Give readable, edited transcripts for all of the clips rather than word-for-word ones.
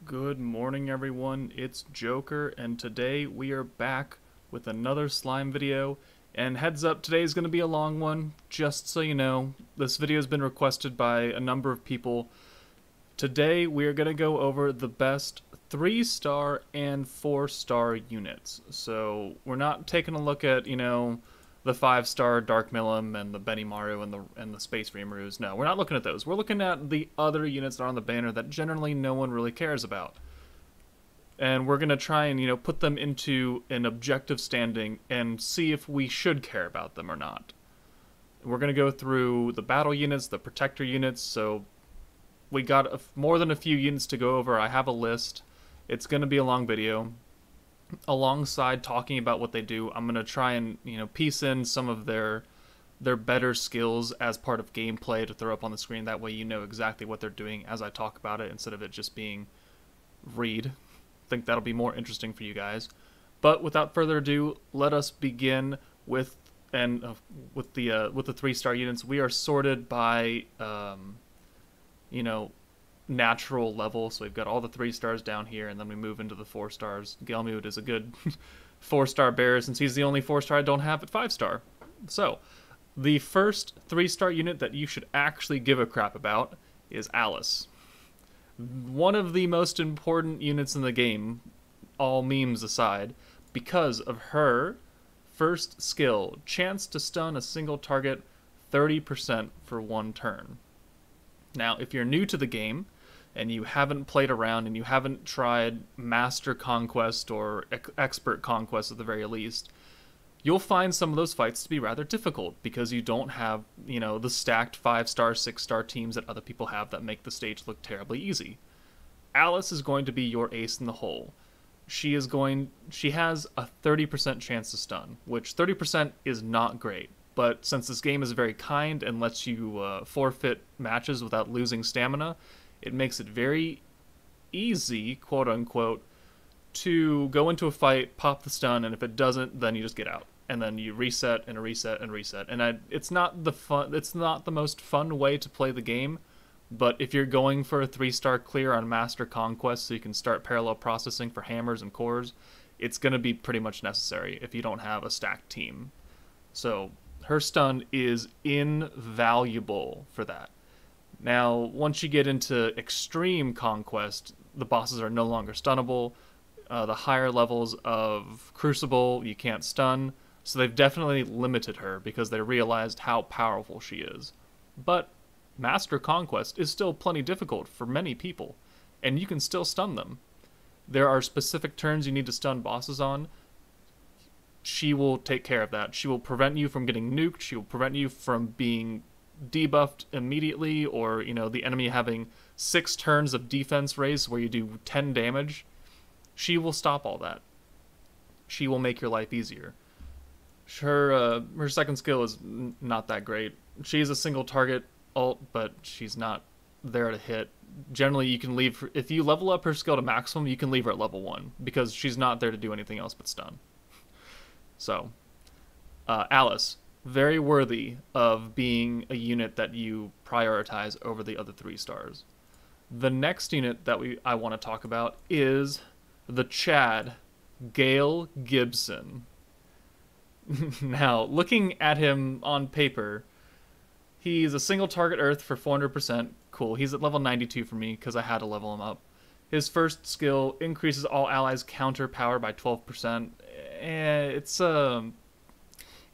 Good morning, everyone. It's Joker, and today we are back with another slime video. And heads up, today's going to be a long one, just so you know. This video has been requested by a number of people. Today we are going to go over the best 3-star and 4-star units. So we're not taking a look at, the 5-star Dark Milam and the Maru and the Space Remarus. No, we're not looking at those. We're looking at the other units that are on the banner that generally no one really cares about. And we're going to try and, put them into an objective standing and see if we should care about them or not. We're going to go through the battle units, the protector units, so we got more than a few units to go over. I have a list. It's going to be a long video. Alongside talking about what they do, I'm going to try and, piece in some of their better skills as part of gameplay to throw up on the screen. That way you know exactly what they're doing as I talk about it, instead of it just being read. I think that'll be more interesting for you guys. But without further ado, let us begin with the 3-star units. We are sorted by natural level, so we've got all the 3 stars down here, and then we move into the 4 stars. Gail is a good 4-star bearer, since he's the only 4-star I don't have at 5-star. So, the first 3-star unit that you should actually give a crap about is Alice. One of the most important units in the game, all memes aside, because of her first skill, chance to stun a single target 30% for 1 turn. Now, if you're new to the game, and you haven't played around, and you haven't tried Master Conquest or Expert Conquest at the very least, you'll find some of those fights to be rather difficult, because you don't have, the stacked 5-star, 6-star teams that other people have that make the stage look terribly easy. Alice is going to be your ace in the hole. She has a 30% chance to stun, which 30% is not great. But since this game is very kind and lets you forfeit matches without losing stamina, it makes it very easy, quote-unquote, to go into a fight, pop the stun, and if it doesn't, then you just get out. And then you reset and reset and reset. And it's not the most fun way to play the game, but if you're going for a 3-star clear on Master Conquest so you can start parallel processing for hammers and cores, it's going to be pretty much necessary if you don't have a stacked team. So her stun is invaluable for that. Now, once you get into Extreme Conquest, the bosses are no longer stunnable. The higher levels of Crucible, you can't stun. So they've definitely limited her because they realized how powerful she is. But Master Conquest is still plenty difficult for many people, and you can still stun them. There are specific turns you need to stun bosses on. She will take care of that. She will prevent you from getting nuked. She will prevent you from being debuffed immediately, or the enemy having 6 turns of defense raise where you do 10 damage. She will stop all that. She will make your life easier. Her second skill is not that great. She's a single target ult, but she's not there to hit. Generally, you can leave her, if you level up her skill to maximum, you can leave her at level 1 because she's not there to do anything else but stun. So, Alice, very worthy of being a unit that you prioritize over the other 3 stars. The next unit that I want to talk about is the Chad, Gail Gibson. Now, looking at him on paper, he's a single target earth for 400%. Cool. He's at level 92 for me because I had to level him up. His first skill increases all allies' counter power by 12%.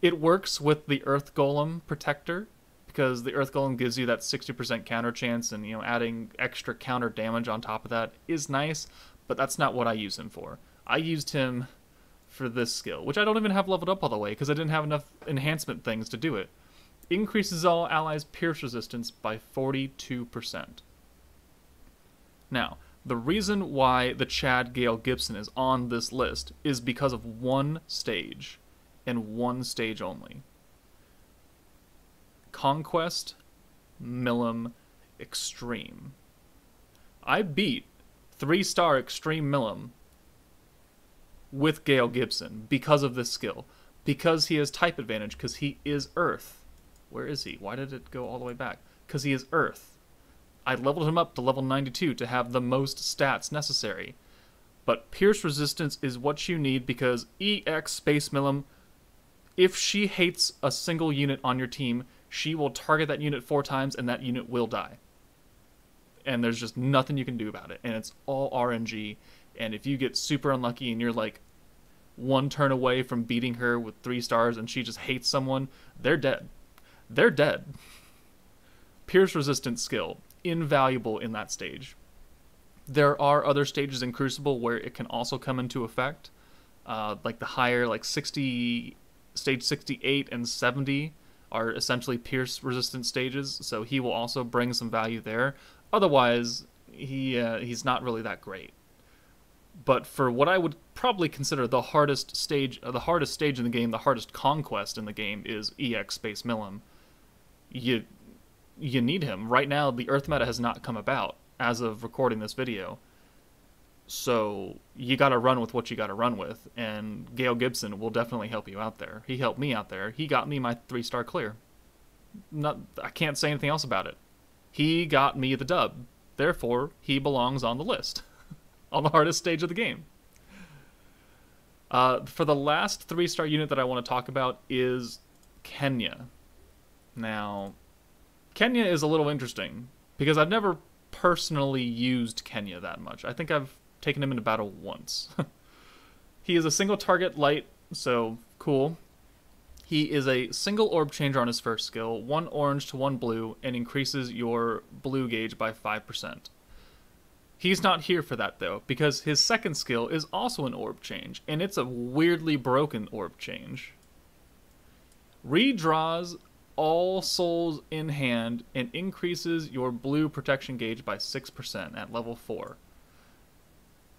It works with the Earth Golem protector, because the Earth Golem gives you that 60% counter chance, and adding extra counter damage on top of that is nice, but that's not what I use him for. I used him for this skill, which I don't even have leveled up all the way because I didn't have enough enhancement things to do it. Increases all allies' pierce resistance by 42%. Now, the reason why the Chad Gail Gibson is on this list is because of one stage, and one stage only. Conquest Milam Extreme. I beat 3-star Extreme Milam with Gail Gibson because of this skill. Because he has type advantage, because he is Earth. Where is he? Why did it go all the way back? Because he is Earth. I leveled him up to level 92 to have the most stats necessary. But Pierce Resistance is what you need because EX Space Milam, if she hates a single unit on your team, she will target that unit 4 times and that unit will die. And there's just nothing you can do about it. And it's all RNG. And if you get super unlucky and you're like 1 turn away from beating her with 3 stars and she just hates someone, they're dead. They're dead. Pierce Resistance skill, invaluable in that stage. There are other stages in Crucible where it can also come into effect. Like the higher, like 60, stage 68 and 70 are essentially Pierce resistant stages, so he will also bring some value there. Otherwise, he's not really that great. But for what I would probably consider the hardest stage in the game, the hardest conquest in the game is EX Space Milam. You need him. Right now, the Earth meta has not come about as of recording this video. So you gotta run with what you gotta run with, and Gail Gibson will definitely help you out there. He helped me out there. He got me my 3-star clear. I can't say anything else about it. He got me the dub. Therefore, he belongs on the list. On the hardest stage of the game. For the last 3-star unit that I want to talk about is Kenya. Now, Kenya is a little interesting, because I've never personally used Kenya that much. I think I've taken him into battle once. He is a single target light, so cool. He is a single orb changer on his first skill, 1 orange to 1 blue, and increases your blue gauge by 5%. He's not here for that, though, because his second skill is also an orb change, and it's a weirdly broken orb change. Redraws all souls in hand and increases your blue protection gauge by 6% at level 4.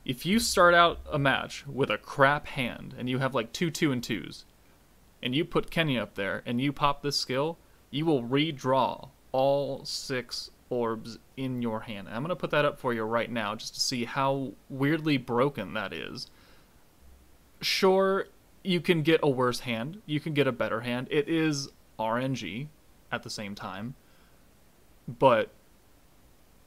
If you start out a match with a crap hand, and you have like 2 2 and 2s, and you put Kenya up there, and you pop this skill, you will redraw all 6 orbs in your hand. I'm going to put that up for you right now just to see how weirdly broken that is. Sure, you can get a worse hand. You can get a better hand. It is RNG at the same time. But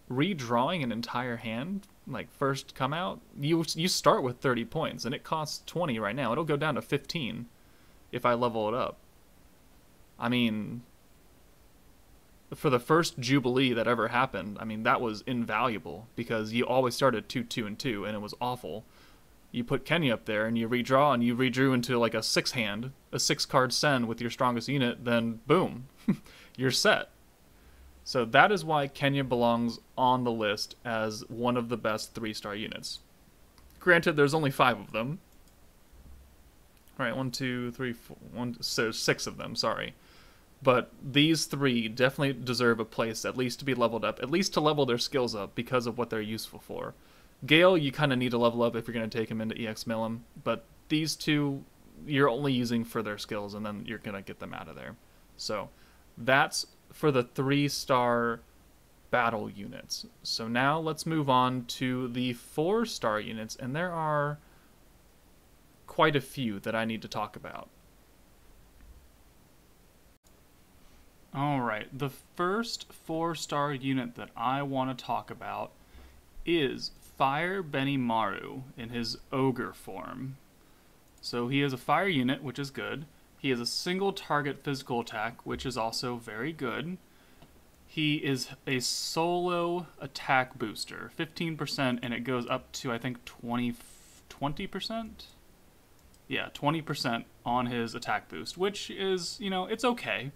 redrawing an entire hand, like first come out, you start with 30 points, and it costs 20 right now. It'll go down to 15 if I level it up. I mean, for the first Jubilee that ever happened, I mean, that was invaluable, because you always started 2 2 and 2, and it was awful. You put Kenya up there, and you redraw, and you redrew into like a 6-hand, a 6-card send with your strongest unit, then boom, you're set. So that is why Kenya belongs on the list as one of the best 3-star units. Granted, there's only 5 of them. Alright, 1, 2, 3, 4, so 6 of them, sorry. But these 3 definitely deserve a place, at least to be leveled up, at least to level their skills up because of what they're useful for. Gail, you kind of need to level up if you're going to take him into EX Milam, but these 2, you're only using for their skills, and then you're going to get them out of there. So that's for the 3-star battle units. So now let's move on to the 4-star units, and there are quite a few that I need to talk about. Alright, the first 4-star unit that I want to talk about is Fire Maru in his ogre form. So he is a fire unit, which is good. He has a single target physical attack, which is also very good. He is a solo attack booster, 15%, and it goes up to, I think, 20%? Yeah, 20% on his attack boost, which is, you know, it's okay.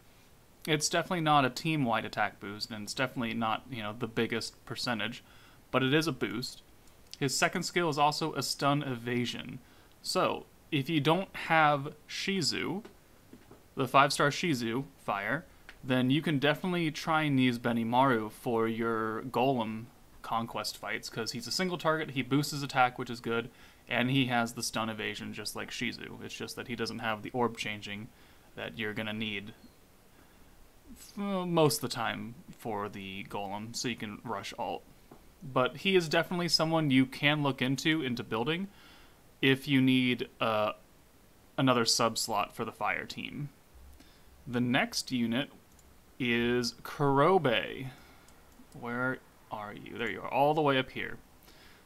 It's definitely not a team-wide attack boost, and it's definitely not, you know, the biggest percentage, but it is a boost. His second skill is also a stun evasion. So, if you don't have Shizu, the 5-star Shizu, fire, then you can definitely try and use Maru for your golem conquest fights, because he's a single target, he boosts his attack, which is good, and he has the stun evasion just like Shizu. It's just that he doesn't have the orb changing that you're going to need most of the time for the golem, so you can rush alt. But he is definitely someone you can look into building if you need another sub-slot for the fire team. The next unit is Kurobe. Where are you? There you are, all the way up here.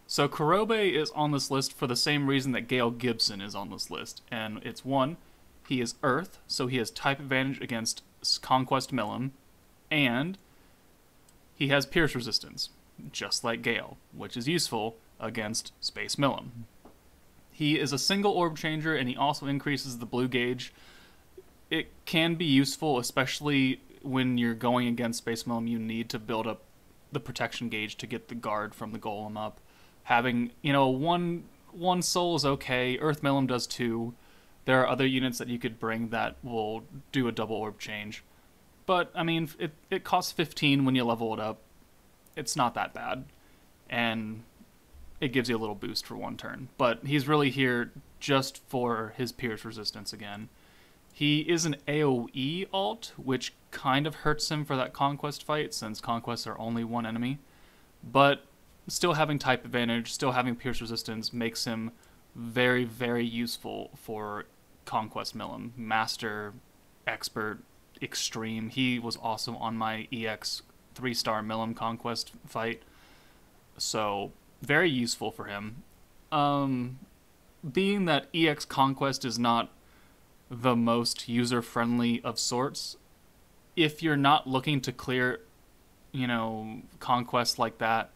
So Kurobe is on this list for the same reason that Gail Gibson is on this list. And it's one, he is Earth, so he has type advantage against Conquest Milam, and he has pierce resistance, just like Gail, which is useful against Space Milam. He is a single orb changer, and he also increases the blue gauge. It can be useful, especially when you're going against Space Milam. You need to build up the protection gauge to get the guard from the golem up. Having, one soul is okay. Earth Milam does too. There are other units that you could bring that will do a double orb change. But, I mean, it costs 15 when you level it up. It's not that bad. And it gives you a little boost for one turn. But he's really here just for his pierce resistance again. He is an AoE alt, which kind of hurts him for that Conquest fight, since Conquests are only one enemy. But still having type advantage, still having pierce resistance, makes him very, very useful for Conquest Milam. Master, Expert, Extreme. He was also on my EX 3-star Milam Conquest fight. So, very useful for him. Being that EX Conquest is not the most user-friendly of sorts, if you're not looking to clear, Conquest like that,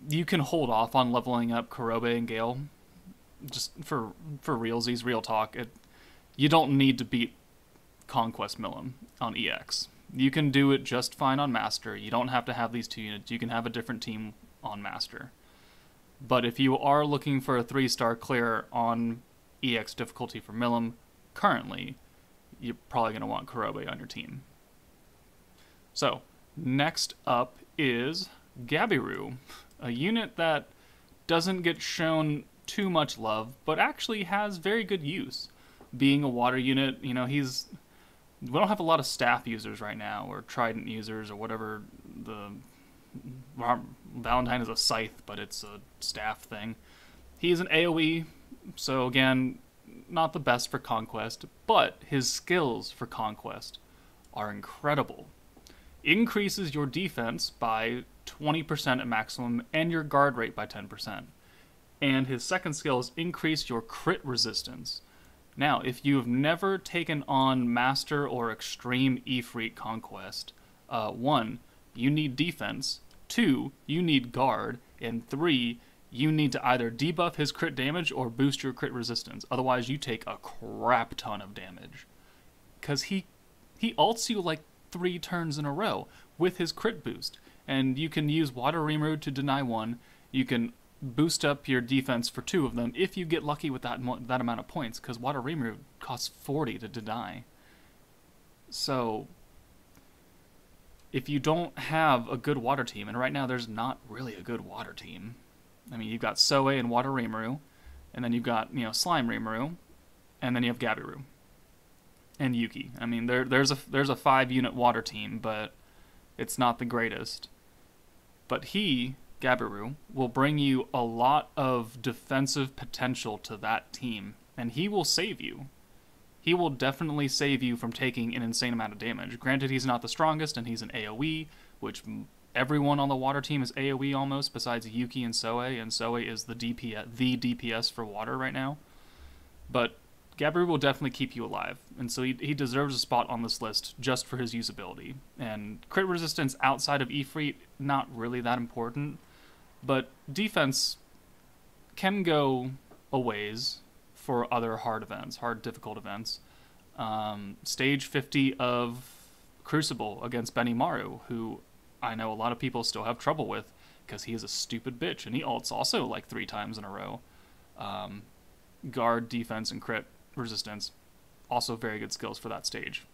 you can hold off on leveling up Kurobe and Gail. Just for realsies, real talk. You don't need to beat Conquest Milam on EX. You can do it just fine on Master. You don't have to have these two units. You can have a different team on Master. But if you are looking for a 3-star clear on EX difficulty for Milam, currently, you're probably going to want Kurobe on your team. So, next up is Gabri, a unit that doesn't get shown too much love, but actually has very good use. Being a water unit, we don't have a lot of staff users right now, or trident users, or whatever. Valentine is a scythe, but it's a staff thing. He's an AoE, so again, not the best for Conquest, but his skills for Conquest are incredible. Increases your defense by 20% at maximum, and your guard rate by 10%. And his second skill is increase your crit resistance. Now, if you've never taken on Master or Extreme Ifrit Conquest, 1, you need defense, 2, you need guard, and 3, you need to either debuff his crit damage or boost your crit resistance. Otherwise, you take a crap ton of damage. Because he ults you like 3 turns in a row with his crit boost. And you can use Water Remaru to deny 1. You can boost up your defense for 2 of them if you get lucky with that amount of points, because Water Remaru costs 40 to deny. So, if you don't have a good water team, and right now there's not really a good water team. I mean, you've got Soe and Water Remaru, and then you've got, Slime Remaru, and then you have Gabiru. And Yuki. I mean, there's a 5-unit water team, but it's not the greatest. But he, Gabiru, will bring you a lot of defensive potential to that team, and he will save you. He will definitely save you from taking an insane amount of damage. Granted, he's not the strongest, and he's an AoE, which everyone on the water team is AoE almost, besides Yuki and Soe is the DPS for water right now. But Gabri will definitely keep you alive, and so he deserves a spot on this list just for his usability. And crit resistance outside of Ifrit, not really that important, but defense can go a ways for other hard difficult events. Stage 50 of Crucible against Maru, who I know a lot of people still have trouble with, because he is a stupid bitch, and he ults also like 3 times in a row. Guard, defense, and crit resistance, also very good skills for that stage.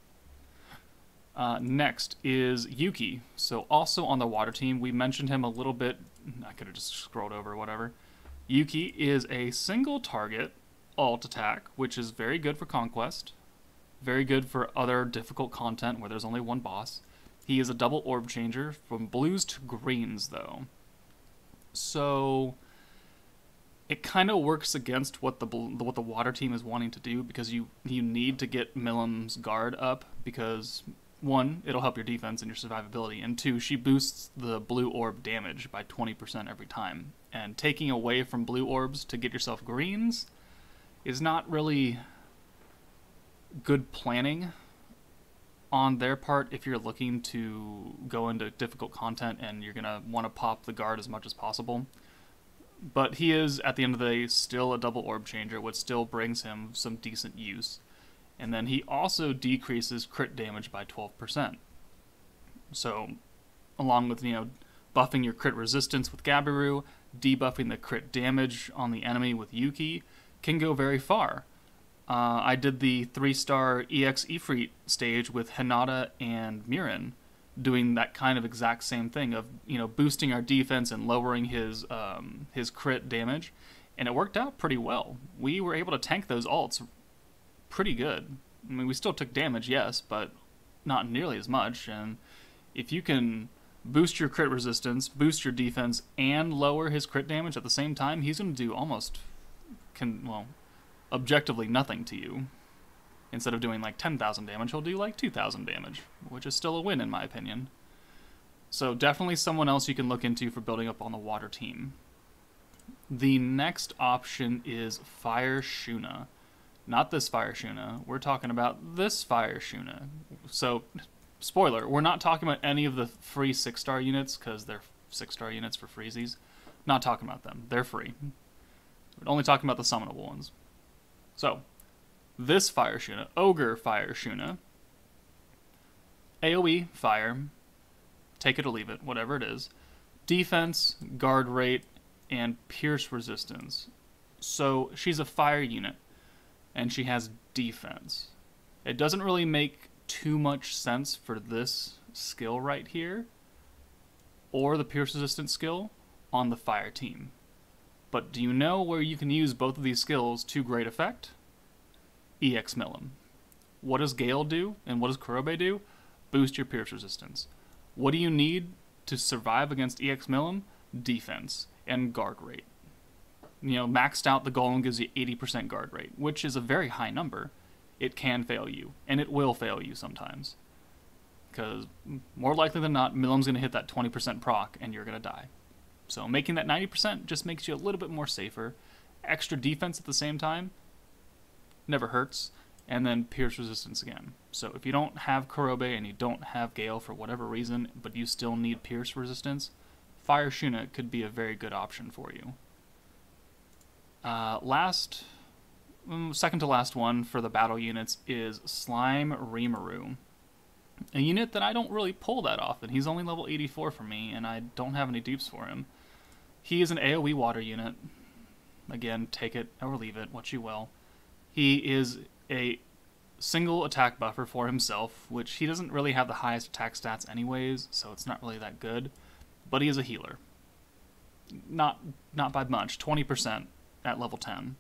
Next is Yuki. So also on the water team, we mentioned him a little bit. I could have just scrolled over, whatever. Yuki is a single target alt attack, which is very good for Conquest. Very good for other difficult content where there's only one boss. He is a double orb changer from blues to greens, though. So it kind of works against what the water team is wanting to do, because you need to get Milam's guard up, because one, it'll help your defense and your survivability, and two, she boosts the blue orb damage by 20% every time. And taking away from blue orbs to get yourself greens is not really good planning on their part if you're looking to go into difficult content and you're going to want to pop the guard as much as possible. But he is, at the end of the day, still a double orb changer, which still brings him some decent use. And then he also decreases crit damage by 12%. So, along with, buffing your crit resistance with Gabri, debuffing the crit damage on the enemy with Yuki, can go very far. I did the 3-star EX Ifrit stage with Hinata and Mirin, doing that kind of exact same thing of, boosting our defense and lowering his crit damage, and it worked out pretty well. We were able to tank those ults pretty good. I mean, we still took damage, yes, but not nearly as much, and if you can boost your crit resistance, boost your defense, and lower his crit damage at the same time, he's going to do objectively nothing to you. Instead of doing like 10,000 damage, he'll do like 2,000 damage, which is still a win in my opinion. So definitely someone else you can look into for building up on the water team. The next option is Fire Shuna. Not this Fire Shuna, we're talking about this Fire Shuna. So, spoiler, we're not talking about any of the free 6-star units, because they're 6-star units for freezies. Not talking about them, they're free. We're only talking about the summonable ones. So, this Fire Shuna, Ogre Fire Shuna, AoE, Fire, take it or leave it, whatever it is, defense, guard rate, and pierce resistance. So, she's a fire unit, and she has defense. It doesn't really make too much sense for this skill right here, or the pierce resistance skill, on the fire team. But do you know where you can use both of these skills to great effect? EX Milam. What does Gail do, and what does Kurobe do? Boost your pierce resistance. What do you need to survive against EX Milam? Defense and guard rate. Maxed out, the golem gives you 80% guard rate, which is a very high number. It can fail you, and it will fail you sometimes. Because more likely than not, Milam's going to hit that 20% proc, and you're going to die. So making that 90% just makes you a little bit more safer. Extra defense at the same time never hurts, and then pierce resistance again. So if you don't have Kurobe and you don't have Gail for whatever reason, but you still need pierce resistance, Fire Shuna could be a very good option for you. Second to last one for the battle units is Slime Remaru. A unit that I don't really pull that often. He's only level 84 for me, and I don't have any dupes for him. He is an AoE water unit. Again, take it or leave it, what you will. He is a single attack buffer for himself, which he doesn't really have the highest attack stats anyways, so it's not really that good. But he is a healer. Not by much, 20% at level 10.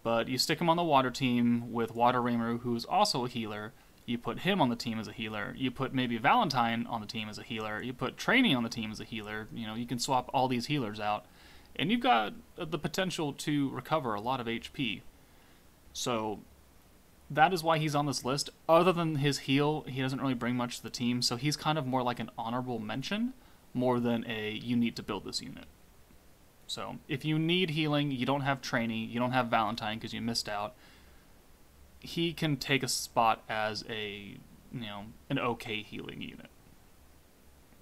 But you stick him on the water team with Water Remaru, who is also a healer. You put him on the team as a healer. You put maybe Valentine on the team as a healer. You put Trainee on the team as a healer. You can swap all these healers out. And you've got the potential to recover a lot of HP. So that is why he's on this list. Other than his heal, he doesn't really bring much to the team. So he's kind of more like an honorable mention more than a you need to build this unit. So if you need healing, you don't have Trainee, you don't have Valentine because you missed out, he can take a spot as an okay healing unit.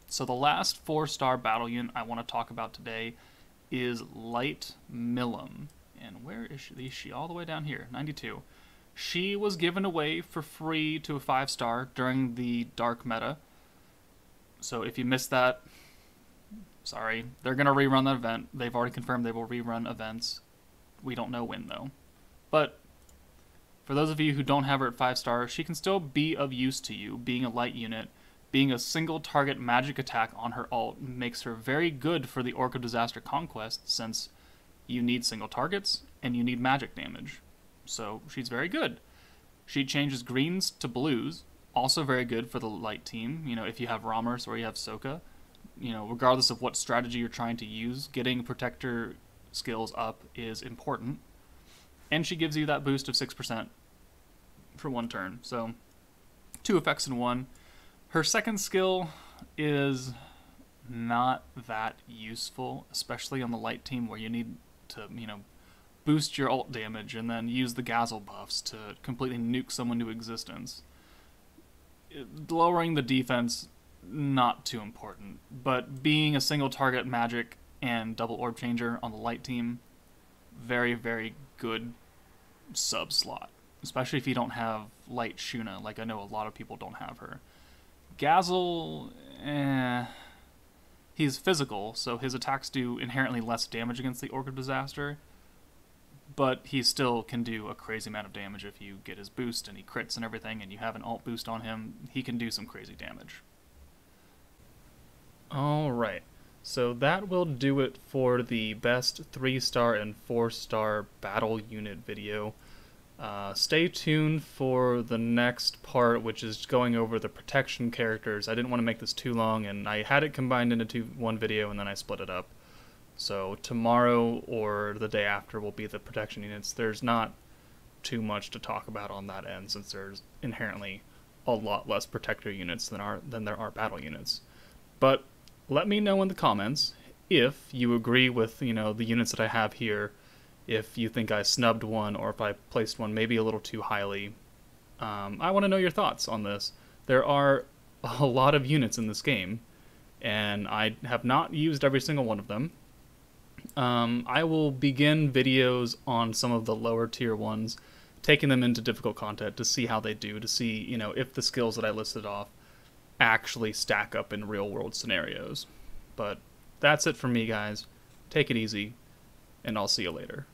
So the last 4-star battle unit I want to talk about today is Light Milam. And where is she? Is she all the way down here? 92. She was given away for free to a 5-star during the Dark meta. So if you missed that, sorry. They're going to rerun that event. They've already confirmed they will rerun events. We don't know when, though. But for those of you who don't have her at 5-star, she can still be of use to you, being a light unit. Being a single target magic attack on her ult makes her very good for the Orc of Disaster Conquest, since you need single targets and you need magic damage. So she's very good. She changes greens to blues, also very good for the light team. If you have Ramers or you have Sokka, regardless of what strategy you're trying to use, getting protector skills up is important. And she gives you that boost of 6% for one turn. So 2 effects in one. Her second skill is not that useful, especially on the light team where you need to, boost your ult damage and then use the Gazzle buffs to completely nuke someone to existence. Lowering the defense, not too important, but being a single target magic and double orb changer on the light team, very, very good sub slot, especially if you don't have light Shuna, like I know a lot of people don't have her. Gazzle, he's physical, so his attacks do inherently less damage against the Orc of Disaster, but he still can do a crazy amount of damage if you get his boost and he crits and everything and you have an alt boost on him. He can do some crazy damage. Alright, so that will do it for the best 3-star and 4-star battle unit video. Stay tuned for the next part, which is going over the protection characters. I didn't want to make this too long, and I had it combined into one video and then I split it up. So tomorrow or the day after will be the protection units. There's not too much to talk about on that end, since there's inherently a lot less protector units than there are battle units. But let me know in the comments if you agree with, the units that I have here, if you think I snubbed one or if I placed one maybe a little too highly. I want to know your thoughts on this. There are a lot of units in this game, and I have not used every single one of them. I will begin videos on some of the lower tier ones, taking them into difficult content to see how they do, to see, if the skills that I listed off actually stack up in real world scenarios. But that's it for me, guys. Take it easy, and I'll see you later.